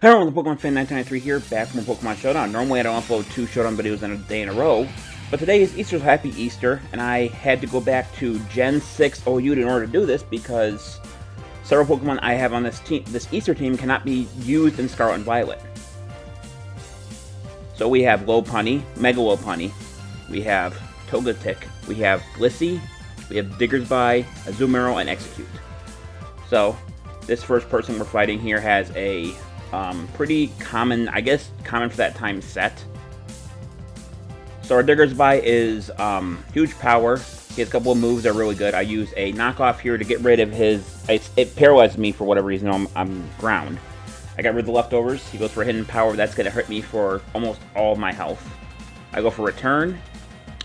Hello, the Pokemon Fan 1993 here, back from Pokemon Showdown. Normally I don't upload 2 Showdown videos in a day in a row, but today is Easter, so happy Easter, and I had to go back to Gen 6 OU in order to do this because several Pokemon I have on this Easter team cannot be used in Scarlet and Violet. So we have Lopunny, Mega Lopunny, we have Togetic, we have Blissey, we have Diggersby, Azumarill, and Execute. So, this first person we're fighting here has a pretty common, I guess, common for that time set. So our Diggersby is huge power. He has a couple of moves that are really good. I use a knockoff here to get rid of his... It paralyzed me for whatever reason. I'm ground. I got rid of the leftovers. He goes for hidden power. That's going to hurt me for almost all of my health. I go for return.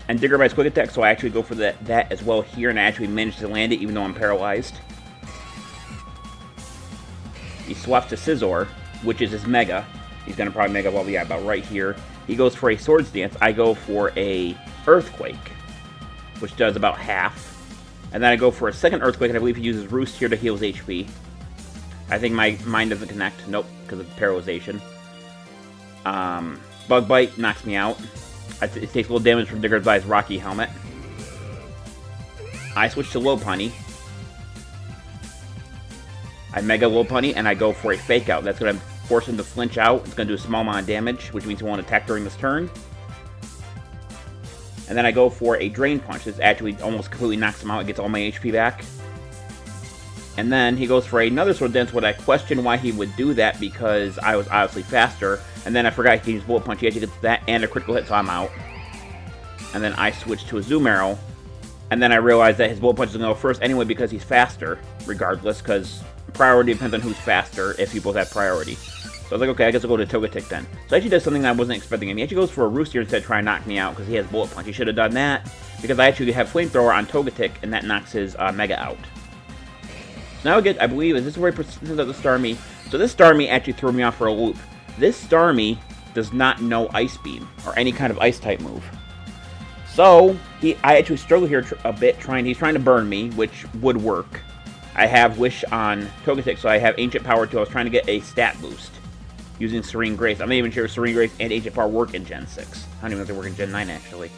And Diggerby's quick attack, so I actually go for that as well here, and I actually managed to land it even though I'm paralyzed. He swaps to Scizor, which is his Mega. He's going to probably Mega Evolve, yeah, about right here. He goes for a Swords Dance. I go for a Earthquake, which does about half. And then I go for a second Earthquake, and I believe he uses Roost here to heal his HP. I think my mind doesn't connect. Nope, because of paralyzation. Bug Bite knocks me out. It takes a little damage from Diggerby's Rocky Helmet. I switch to Lopunny. I Mega Lopunny, and I go for a Fake Out. That's going to force him to flinch out. It's going to do a small amount of damage, which means he won't attack during this turn. And then I go for a Drain Punch. This actually almost completely knocks him out. It gets all my HP back. And then he goes for another Sword Dance, but I question why he would do that because I was obviously faster. And then I forgot he can use Bullet Punch. He actually gets that and a critical hit, so I'm out. And then I switch to a Azumarill. And then I realized that his Bullet Punch is going to go first anyway because he's faster, regardless, because priority depends on who's faster if you both have priority. So I was like, okay, I guess I'll go to Togetic then. So he actually does something I wasn't expecting him. He actually goes for a Roost here instead of trying to knock me out because he has Bullet Punch. He should have done that because I actually have Flamethrower on Togetic and that knocks his Mega out. So now I get, I believe, is this where he presents the Starmie? So this Starmie actually threw me off for a loop. This Starmie does not know Ice Beam or any kind of Ice type move. So I actually struggle here a bit he's trying to burn me, which would work. I have Wish on Togetic, so I have Ancient Power too. I was trying to get a stat boost using Serene Grace. I'm not even sure if Serene Grace and Ancient Power work in Gen 6. I don't even know if they work in Gen 9, actually.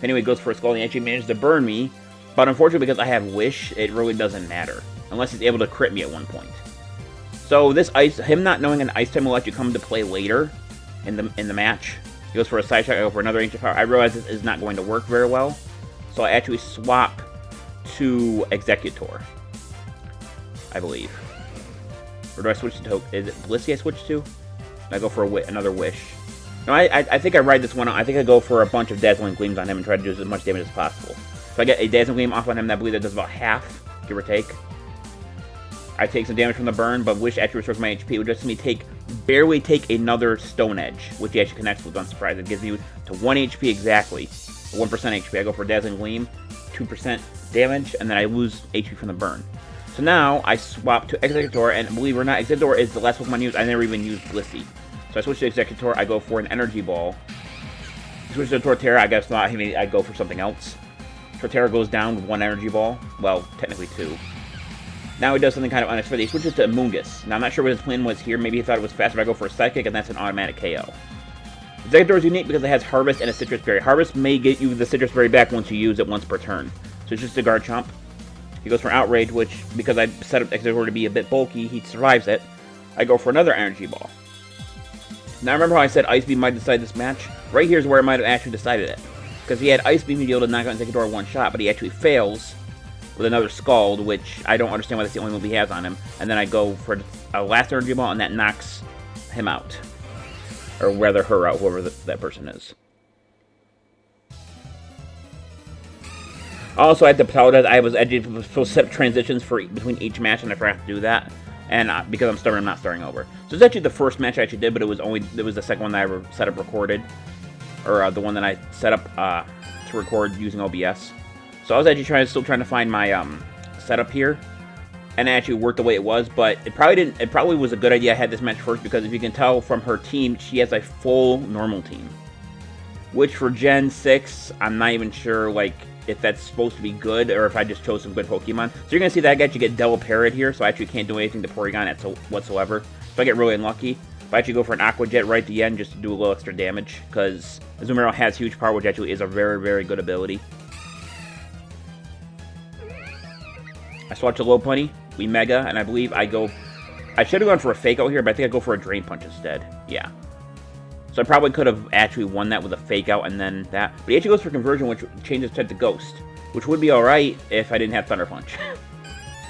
Anyway, goes for a Skull, and he actually managed to burn me. But unfortunately, because I have Wish, it really doesn't matter. Unless he's able to crit me at one point. So this him not knowing an Ice type will let you come into play later in the match. He goes for a Side Shot, I go for another Ancient Power. I realize this is not going to work very well. So I actually swap to Executor, I believe. Or do I switch to is it Blissey I switch to? I go for another Wish. No, I think I ride this one out. I think I go for a bunch of Dazzling Gleams on him and try to do as much damage as possible. So I get a Dazzling Gleam off on him that I believe that does about half, give or take. I take some damage from the burn, but Wish actually restores my HP. It would just me barely take another Stone Edge, which he actually connects with, unsurprised. It gives you to 1 HP exactly, 1% HP. I go for Dazzling Gleam, 2% damage, and then I lose HP from the burn. So now I swap to Executor, and believe it or not, Executor is the last Pokemon used. I never even used Blissey. So I switch to Executor, I go for an Energy Ball. I switch to Torterra, I guess not, I go for something else. Torterra goes down with 1 Energy Ball. Well, technically 2. Now he does something kind of unexpected. He switches to Amoonguss. Now I'm not sure what his plan was here. Maybe he thought it was faster, but I go for a Psychic, and that's an automatic KO. Executor is unique because it has Harvest and a Citrus Berry. Harvest may get you the Citrus Berry back once you use it once per turn. So it's just a Garchomp. He goes for Outrage, which, because I set up Executor to be a bit bulky, he survives it. I go for another Energy Ball. Now remember how I said Ice Beam might decide this match? Right here's where I might have actually decided it. Because he had Ice Beam to be able to knock out Executor one shot, but he actually fails with another Scald, which I don't understand why that's the only move he has on him. And then I go for a last Energy Ball, and that knocks him out. Or rather, her out, whoever that person is. Also, I had to apologize. I was supposed to set up transitions between each match, and I forgot to do that. And because I'm stubborn, I'm not starting over. So it's actually the first match I actually did, but it was the second one that I ever set up recorded, or the one that I set up to record using OBS. So I was actually still trying to find my setup here, and it actually worked the way it was. But it probably was a good idea I had this match first because if you can tell from her team, she has a full normal team, which for Gen 6, I'm not even sure if that's supposed to be good or if I just chose some good Pokemon. So you're gonna see that I actually get double parried here, so I actually can't do anything to Porygon whatsoever. So I get really unlucky. If I actually go for an Aqua Jet right at the end just to do a little extra damage, because Azumarill has huge power, which actually is a very, very good ability. I swatch a Lopunny, we Mega, and I believe I should have gone for a Fake Out here, but I think I go for a Drain Punch instead. Yeah. So I probably could have actually won that with a Fake Out and then that. But he actually goes for Conversion, which changes type to Ghost, which would be alright if I didn't have Thunder Punch.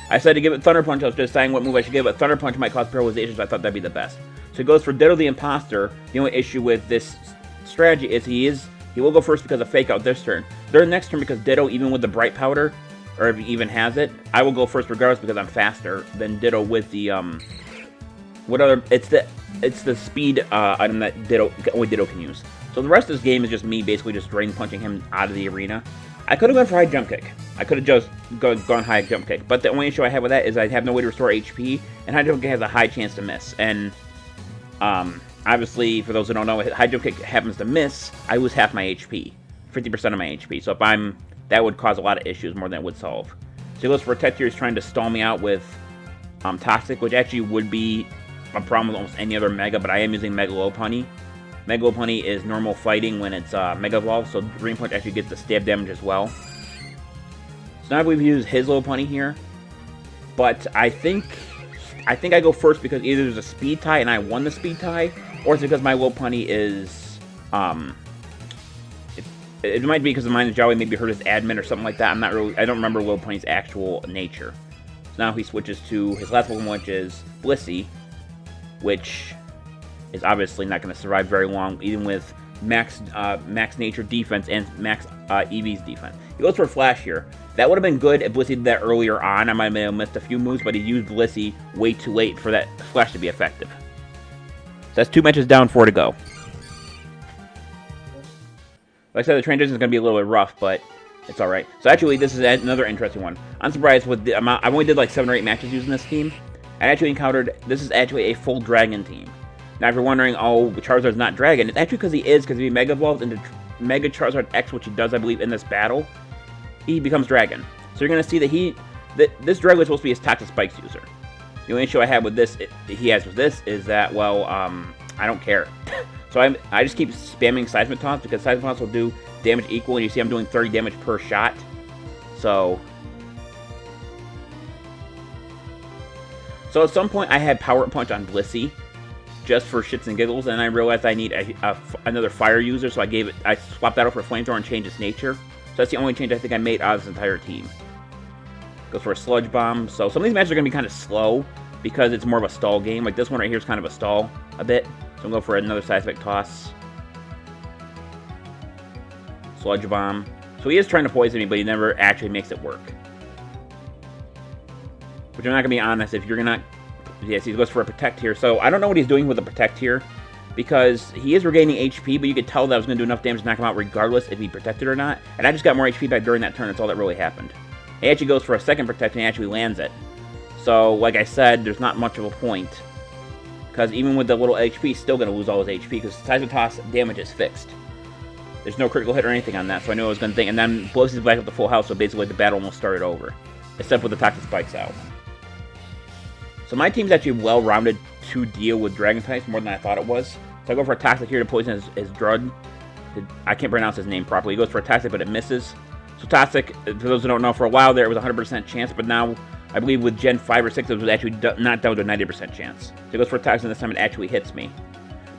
I said to give it Thunder Punch, I was just saying what move I should give it. Thunder Punch might cause paralyzation, so I thought that'd be the best. So he goes for Ditto the Imposter. The only issue with this strategy is he will go first because of Fake Out this turn. During next turn, because Ditto, even with the Bright Powder, or if he even has it, I will go first regardless because I'm faster than Ditto with the, it's the speed item that only Ditto can use. So the rest of this game is just me basically just Drain Punching him out of the arena. I could have gone for High Jump Kick. I could have just gone High Jump Kick. But the only issue I have with that is I have no way to restore HP, and High Jump Kick has a high chance to miss. And, obviously, for those who don't know, High Jump Kick happens to miss, I lose half my HP. 50% of my HP. So if that would cause a lot of issues more than it would solve. So he goes for Protect here. He's trying to stall me out with Toxic, which actually would be a problem with almost any other Mega, but I am using Mega Lopunny. Mega Lopunny is normal fighting when it's Mega Evolved, so Drain Punch actually gets the stab damage as well. So now we've used his Lopunny here, but I think I go first because either there's a speed tie and I won the speed tie, or it's because my Lopunny is it might be because of mine Joey maybe hurt his admin or something like that. I don't remember Lopunny's actual nature. So now he switches to his last Pokemon, which is Blissey, which is obviously not going to survive very long, even with max nature defense and max EV's defense. He goes for a Flash here. That would have been good if Blissey did that earlier on. I might have missed a few moves, but he used Blissey way too late for that Flash to be effective. So that's 2 matches down, 4 to go. Like I said, the transition is going to be a little bit rough, but it's alright. So actually, this is another interesting one. I'm surprised with the amount. I only did like 7 or 8 matches using this team. I actually encountered, this is actually a full Dragon team. Now if you're wondering, oh, Charizard's not Dragon, it's actually because if he Mega Evolves into Mega Charizard X, which he does, I believe, in this battle, he becomes Dragon. So you're going to see that this Dragon is supposed to be his Toxic Spikes user. The only issue I have with this, is that, well, I don't care. So I just keep spamming Seismic Taunts, because Seismic Taunts will do damage equal, and you see I'm doing 30 damage per shot. So at some point I had Power Punch on Blissey, just for shits and giggles, and I realized I need another fire user, so I swapped that out for Flamethrower and changed its nature. So that's the only change I think I made out of this entire team. Goes for a Sludge Bomb. So some of these matches are going to be kind of slow, because it's more of a stall game. Like this one right here is kind of a stall, a bit. So I'm going for another Seismic Toss. Sludge Bomb. So he is trying to poison me, but he never actually makes it work. Which I'm not going to be honest, if you're not... Yes, he goes for a Protect here. So I don't know what he's doing with the Protect here, because he is regaining HP, but you could tell that I was going to do enough damage to knock him out regardless if he protected or not. And I just got more HP back during that turn. That's all that really happened. He actually goes for a second Protect, and he actually lands it. So, like I said, there's not much of a point, because even with the little HP, he's still going to lose all his HP, because Seismic Toss damage is fixed. There's no critical hit or anything on that, so I knew I was going to think. And then blows his back up to full health, so basically the battle almost started over, except with the Toxic Spikes out. So my team's actually well-rounded to deal with Dragon types more than I thought it was. So I go for a Toxic here to poison his Drud. I can't pronounce his name properly. He goes for a Toxic, but it misses. So Toxic, for those who don't know, for a while there it was a 100% chance, but now I believe with Gen 5 or 6 it was actually not down to a 90% chance. So he goes for a Toxic, and this time it actually hits me.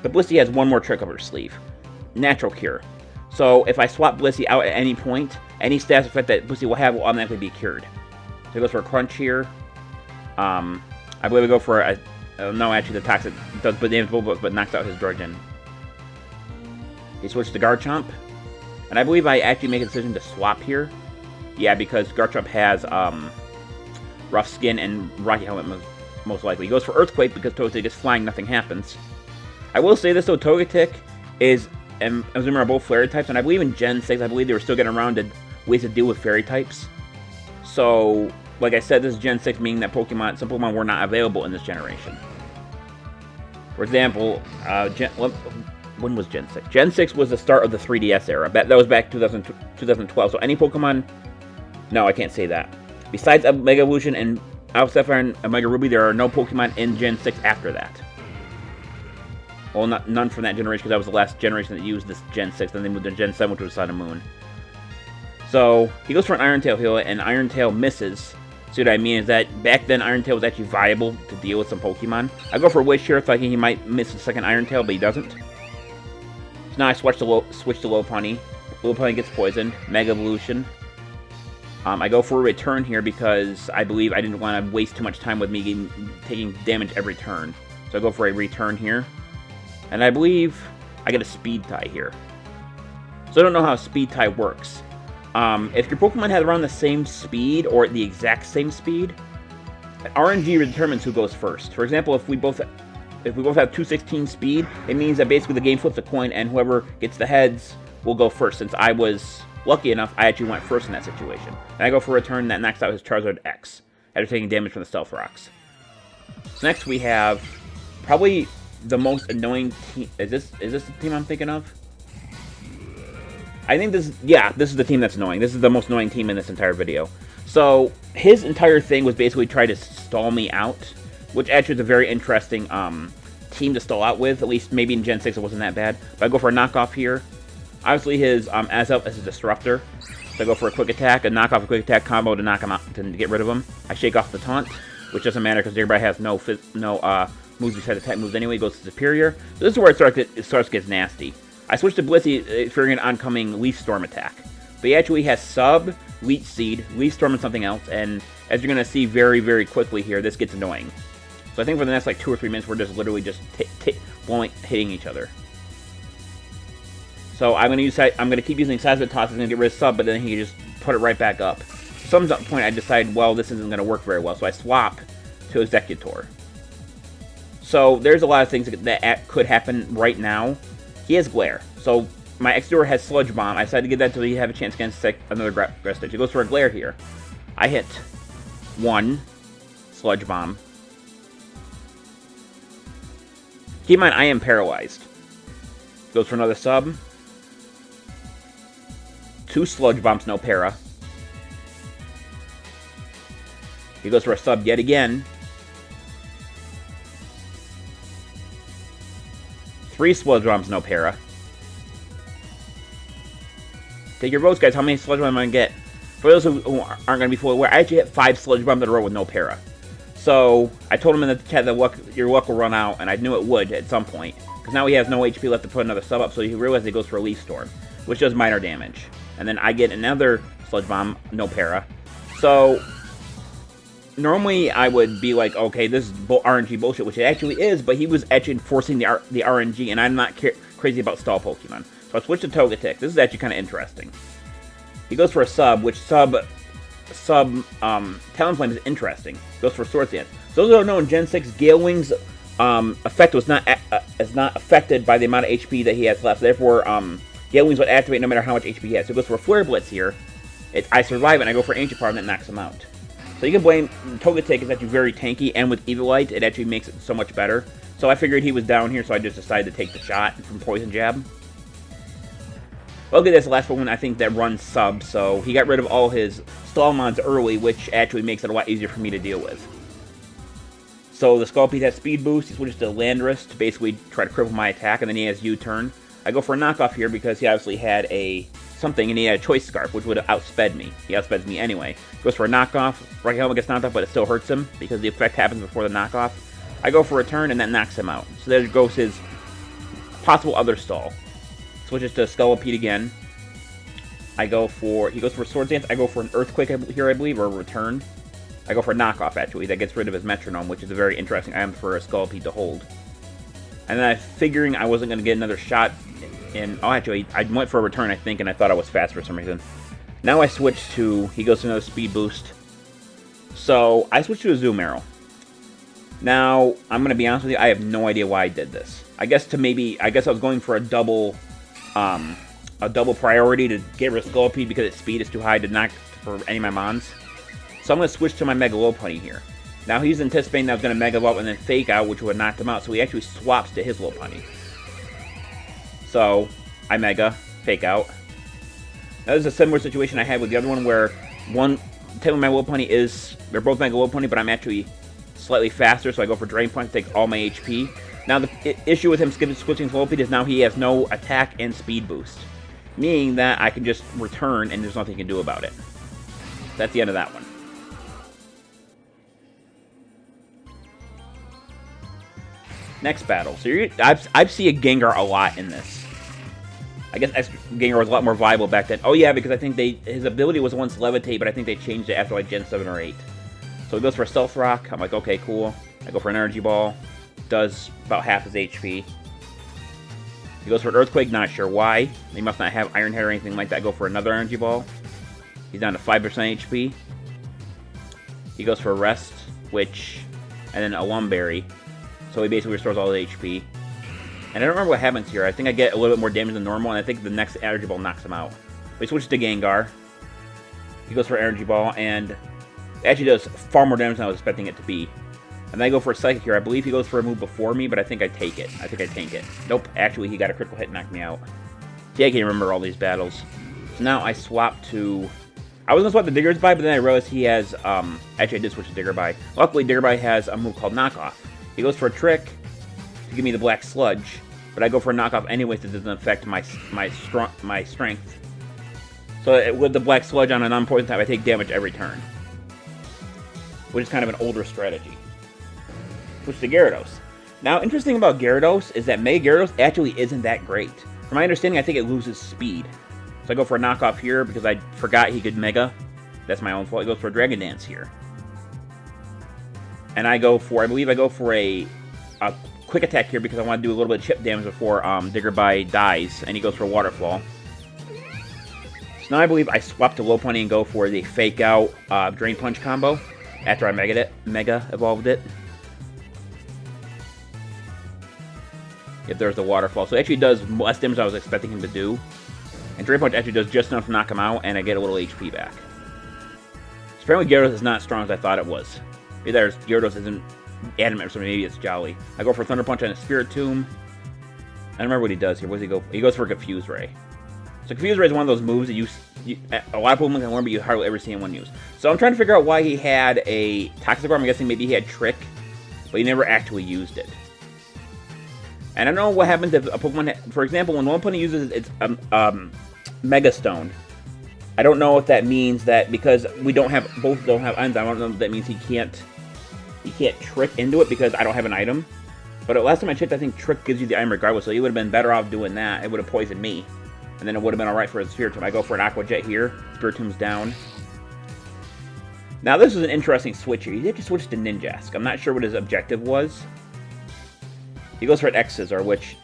But Blissey has one more trick up her sleeve. Natural Cure. So if I swap Blissey out at any point, any status effect that Blissey will have will automatically be cured. So he goes for a Crunch here. I believe we go for a... no, actually the Toxic does damage but knocks out his Drudgen. He switched to Garchomp. And I believe I actually make a decision to swap here. Yeah, because Garchomp has Rough Skin and Rocky Helmet most likely. He goes for Earthquake because Togetic is flying, nothing happens. I will say this though, Togetic and Azumarill are both Fairy types, and I believe in Gen 6, I believe they were still getting around to ways to deal with Fairy types. So, like I said, this is Gen 6, meaning that some Pokemon were not available in this generation. For example, when was Gen 6? Gen 6 was the start of the 3DS era. That was back 2012. So any Pokemon... No, I can't say that. Besides Mega Evolution and Alpha Sapphire and Omega Ruby, there are no Pokemon in Gen 6 after that. Well, none from that generation, because that was the last generation that used this Gen 6, then they moved to Gen 7, which was Sun and Moon. So, he goes for an Iron Tail heal, and Iron Tail misses. See what I mean? Is that back then Iron Tail was actually viable to deal with some Pokemon. I go for Wish here, thinking he might miss the second Iron Tail, but he doesn't. So now I switch to Lopunny. Lopunny gets poisoned. Mega Evolution. I go for a return here because I believe I didn't want to waste too much time with me taking damage every turn. So I go for a return here. And I believe I get a Speed Tie here. So I don't know how Speed Tie works. If your Pokemon has around the same speed, or the exact same speed, RNG determines who goes first. For example, if we both have 216 speed, it means that basically the game flips a coin, and whoever gets the heads will go first. Since I was lucky enough, I actually went first in that situation. And I go for a return that knocks out his Charizard X, after taking damage from the Stealth Rocks. So next we have probably the most annoying team. Is this the team I'm thinking of? I think this is the team that's annoying. This is the most annoying team in this entire video. So, his entire thing was basically try to stall me out, which actually is a very interesting team to stall out with. At least maybe in Gen 6 it wasn't that bad. But I go for a knockoff here. Obviously his Azelf is a Disruptor. So I go for a quick attack, a knockoff, a quick attack combo to knock him out, to get rid of him. I shake off the taunt, which doesn't matter because everybody has no moves besides attack moves anyway. It goes to Superior. So this is where it starts to get nasty. I switched to Blissey, figuring an oncoming Leaf Storm attack. But he actually has Sub, Leech Seed, Leaf Storm, and something else. And as you're going to see very, very quickly here, this gets annoying. So I think for the next like 2 or 3 minutes, we're just literally just hitting each other. So I'm going to keep using Seismic Toss. I'm going to get rid of Sub, but then he can just put it right back up. Some point I decide, well, this isn't going to work very well. So I swap to Executor. So there's a lot of things that could happen right now. He has Glare, so my Executor has Sludge Bomb. I decided to give that until he have a chance against another Grass Stitch. He goes for a Glare here. I hit 1 Sludge Bomb. Keep in mind, I am paralyzed. Goes for another Sub. 2 Sludge Bombs, no para. He goes for a Sub yet again. 3 Sludge Bombs, no para. Take your votes, guys. How many Sludge Bombs am I going to get? For those who aren't going to be fully aware, I actually hit 5 Sludge Bombs in a row with no para. So, I told him in the chat that your luck will run out, and I knew it would at some point. Because now he has no HP left to put another sub up, so he realizes he goes for a Leaf Storm, which does minor damage. And then I get another Sludge Bomb, no para. So, normally I would be like, okay, this is RNG bullshit, which it actually is, but he was actually enforcing the RNG, and I'm not crazy about stall Pokemon. So I switched to Togetic. This is actually kind of interesting. He goes for a Sub, which Talonflame is interesting. Goes for Swords Dance. So those who don't know, in Gen 6, Gale Wing's effect was not affected by the amount of HP that he has left. Therefore, Gale Wings would activate no matter how much HP he has. So it goes for a Flare Blitz here. I survive, and I go for Ancient Power, and that knocks him out. So you can blame Togetic is actually very tanky, and with Eviolite, it actually makes it so much better. So I figured he was down here, so I just decided to take the shot from Poison Jab. Okay, that's the last one I think that runs Sub, so he got rid of all his Stallmons early, which actually makes it a lot easier for me to deal with. So the Scolpede has Speed Boost, he switches to Landorus to basically try to cripple my attack, and then he has U-Turn. I go for a knockoff here because he obviously had something, and he had a Choice Scarf, which would have outsped me. He outspeds me anyway. Goes for a knockoff. Rocky Helmet gets knocked off, but it still hurts him because the effect happens before the knockoff. I go for a return, and that knocks him out. So there goes his possible other stall. Switches to Scolipede again. He goes for Swords Dance. I go for an Earthquake here, I believe, or a return. I go for a knockoff, actually. That gets rid of his Metronome, which is a very interesting item for a Scolipede to hold. And then figuring I wasn't going to get another shot in... Oh, actually, I went for a return, I think, and I thought I was fast for some reason. Now I switch to... He goes to another Speed Boost. So, I switched to a Azumarill. Now, I'm going to be honest with you, I have no idea why I did this. I guess I was going for a double priority to get rid of Scolipede because its speed is too high to knock for any of my Mons. So I'm going to switch to my Mega Lopunny here. Now he's anticipating that I was going to Mega Evolve and then Fake Out, which would have knocked him out, so he actually swaps to his Lopunny. So, I Mega, Fake Out. Now this is a similar situation I had with the other one where technically my Lopunny they're both Mega Lopunny, but I'm actually slightly faster, so I go for Drain Punch to take all my HP. Now, the issue with him switching Slowpeed is now he has no attack and speed boost, meaning that I can just return and there's nothing you can do about it. That's the end of that one. Next battle. So I've seen a Gengar a lot in this. I guess Gengar was a lot more viable back then. Oh yeah, because I think his ability was once Levitate, but I think they changed it after like Gen 7 or 8. So he goes for a Stealth Rock. I'm like, okay, cool. I go for an Energy Ball. Does about half his HP. He goes for an Earthquake, not sure why. He must not have Iron Head or anything like that. Go for another Energy Ball. He's down to 5% HP. He goes for a Rest, and then a Lumberry. So he basically restores all his HP. And I don't remember what happens here. I think I get a little bit more damage than normal, and I think the next Energy Ball knocks him out. But he switches to Gengar. He goes for an Energy Ball, and it actually does far more damage than I was expecting it to be. And then I go for a Psychic here. I believe he goes for a move before me, but I think I take it. I think I tank it. Nope, actually he got a critical hit and knocked me out. See, I can't remember all these battles. So now I swap to... I was going to swap the Digger's Bye, but then I realized he has... Actually, I did switch to Digger Bye. Luckily, Digger Bye has a move called Knockoff. He goes for a Trick to give me the Black Sludge, but I go for a Knockoff anyway, so it doesn't affect my strength. So with the Black Sludge on a non-poison type, I take damage every turn, which is kind of an older strategy. Switch to Gyarados. Now, interesting about Gyarados is that Mega Gyarados actually isn't that great. From my understanding, I think it loses speed. So I go for a Knockoff here because I forgot he could Mega. That's my own fault. He goes for a Dragon Dance here. And I believe I go for a Quick Attack here because I want to do a little bit of chip damage before Digger Bye dies. And he goes for a Waterfall. So now I believe I swap to Low Pony and go for the Fake Out Drain Punch combo after I Mega Evolved it. If there's the Waterfall. So it actually does less damage than I was expecting him to do. And Drain Punch actually does just enough to knock him out, and I get a little HP back. So apparently Gyarados is not as strong as I thought it was. Either Gyarados isn't adamant, so maybe it's Jolly. I go for Thunder Punch on a Spirit Tomb. I don't remember what he does here. What does he go for? He goes for Confuse Ray. So Confuse Ray is one of those moves that a lot of people can learn, but you hardly ever see anyone use. So I'm trying to figure out why he had a Toxic Arm. I'm guessing maybe he had Trick, but he never actually used it. And I don't know what happens if a Pokemon, for example, when one Pokemon uses its Mega Stone. I don't know if that means that because both don't have items, I don't know if that means he can't Trick into it because I don't have an item. But last time I checked, I think Trick gives you the item regardless, so he would have been better off doing that. It would have poisoned me, and then it would have been alright for his Spirit Tomb. I go for an Aqua Jet here. Spirit Tomb's down. Now this is an interesting switch here. He actually switched to Ninjask. I'm not sure what his objective was. He goes for an X-Scissor, which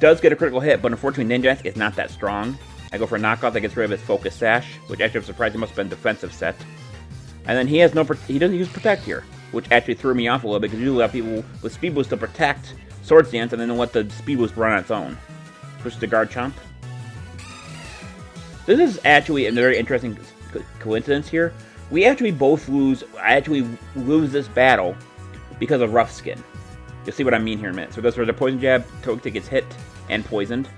does get a critical hit, but unfortunately Ninjask is not that strong. I go for a Knockoff that gets rid of his Focus Sash, which actually I'm surprised he must have been defensive set. And then he doesn't use Protect here, which actually threw me off a little bit, because usually have people with Speed Boost to protect Swords Dance and then let the Speed Boost run on its own. Switch to Garchomp. This is actually a very interesting coincidence here. I actually lose this battle because of Rough Skin. You'll see what I mean here in a minute. So it goes for the Poison Jab, Togetic gets hit and poisoned.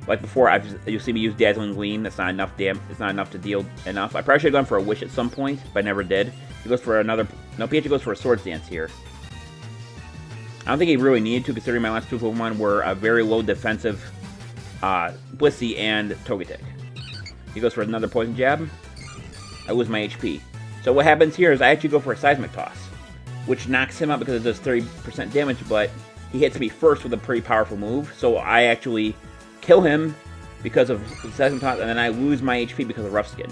Like before, you'll see me use Dazzling Gleam. That's not enough it's not enough to deal enough. I probably should have gone for a Wish at some point, but I never did. He goes for another... No, he actually goes for a Swords Dance here. I don't think he really needed to, considering my last two Pokemon were a very low defensive Blissey and Togetic. He goes for another Poison Jab. I lose my HP. So what happens here is I actually go for a Seismic Toss, which knocks him out because it does 30% damage, but he hits me first with a pretty powerful move, so I actually kill him because of Seismic Toss, and then I lose my HP because of Rough Skin.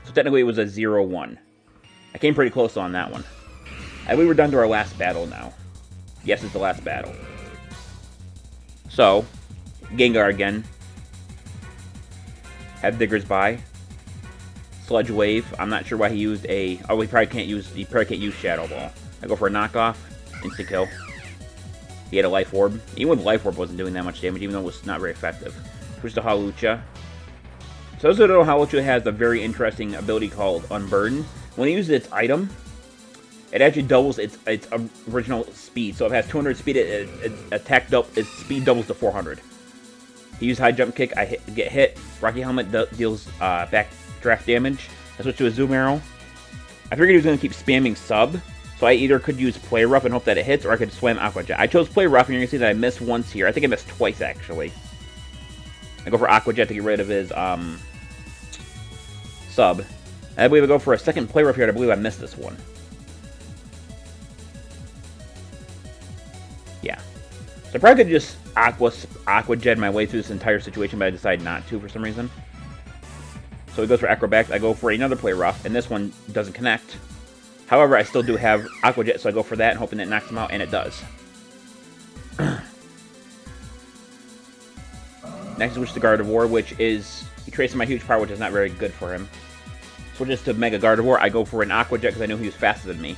So technically it was a 0-1. I came pretty close on that one. And we were done to our last battle now. Yes, it's the last battle. So, Gengar again. Have Digger's Bye. Sludge Wave. I'm not sure why he used a... Oh, he probably can't use Shadow Ball. I go for a Knockoff. Instant kill. He had a Life Orb. Even with Life Orb wasn't doing that much damage, even though it was not very effective. Switch to Hawlucha. So those who don't know, Hawlucha has a very interesting ability called Unburden. When he uses its item, it actually doubles its original speed. So if it has 200 speed, its speed doubles to 400. He used High Jump Kick, I get hit. Rocky Helmet deals back draft damage. I switch to a Zoom Arrow. I figured he was going to keep spamming Sub, So I either could use Play Rough and hope that it hits, or I could swim Aqua Jet. I chose Play Rough, and you're going to see that I missed once here. I think I missed twice, actually. I go for Aqua Jet to get rid of his sub. And I believe I go for a second Play Rough here, and I believe I missed this one. Yeah. So I probably could just Aqua Jet my way through this entire situation, but I decided not to for some reason. So he goes for Acrobatic. I go for another Play Rough, and this one doesn't connect. However, I still do have Aqua Jet, so I go for that and hoping it knocks him out, and it does. Next switch to Gardevoir, which is he traces my huge power, which is not very good for him. Switches to Mega Gardevoir. I go for an Aqua Jet because I knew he was faster than me.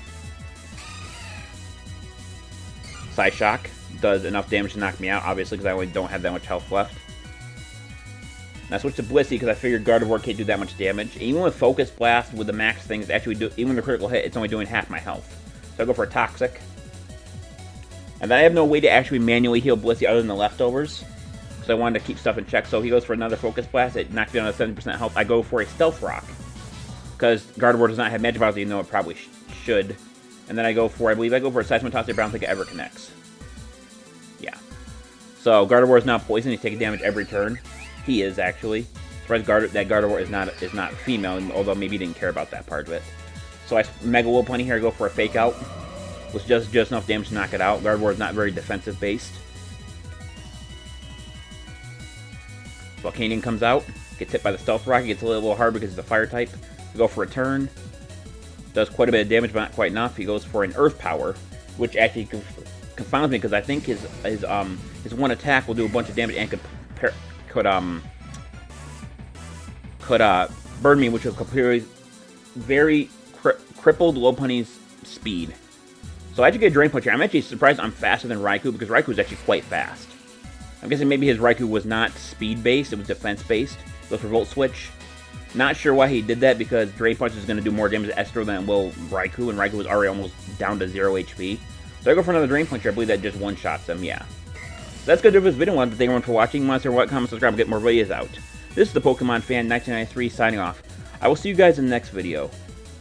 Psyshock does enough damage to knock me out, obviously, because I only don't have that much health left. And I switch to Blissey because I figured Gardevoir can't do that much damage. Even with Focus Blast, with the max things, actually even with a critical hit, it's only doing half my health. So I go for a Toxic. And then I have no way to actually manually heal Blissey other than the leftovers. So I wanted to keep stuff in check. So he goes for another Focus Blast. It knocks me down to 70% health. I go for a Stealth Rock. Because Gardevoir does not have Magic Powers, even though it probably should. And then I go for, I believe I go for a Seismitoss, but I don't think it ever connects. Yeah. So Gardevoir is now poisoned. He's taking damage every turn. He is, actually. Surprised that Gardevoir is not female, although maybe he didn't care about that part of it. So I Mega Lopunny here. I go for a Fake Out, which does just enough damage to knock it out. Gardevoir is not very defensive based. Volcanion comes out, gets hit by the Stealth Rock. It gets a little hard because it's a Fire type. I go for a turn. Does quite a bit of damage, but not quite enough. He goes for an Earth Power, which actually confounds me because I think his one attack will do a bunch of damage and could burn me, which will completely crippled Lopunny's speed. So I actually get a Drain Punch here. I'm actually surprised I'm faster than Raikou because Raikou is actually quite fast. I'm guessing maybe his Raikou was not speed based; it was defense based. Goes for Volt Switch. Not sure why he did that because Drain Punch is going to do more damage to Estro than it will Raikou, and Raikou was already almost down to 0 HP. So I go for another Drain Punch here. I believe that just one-shots him, yeah. So that's good for this video. I want to thank everyone for watching. Monster, like, comment, subscribe, and get more videos out. This is the Pokemon Fan 1993 signing off. I will see you guys in the next video.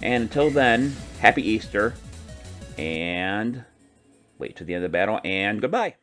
And until then, Happy Easter, and wait till the end of the battle, and goodbye.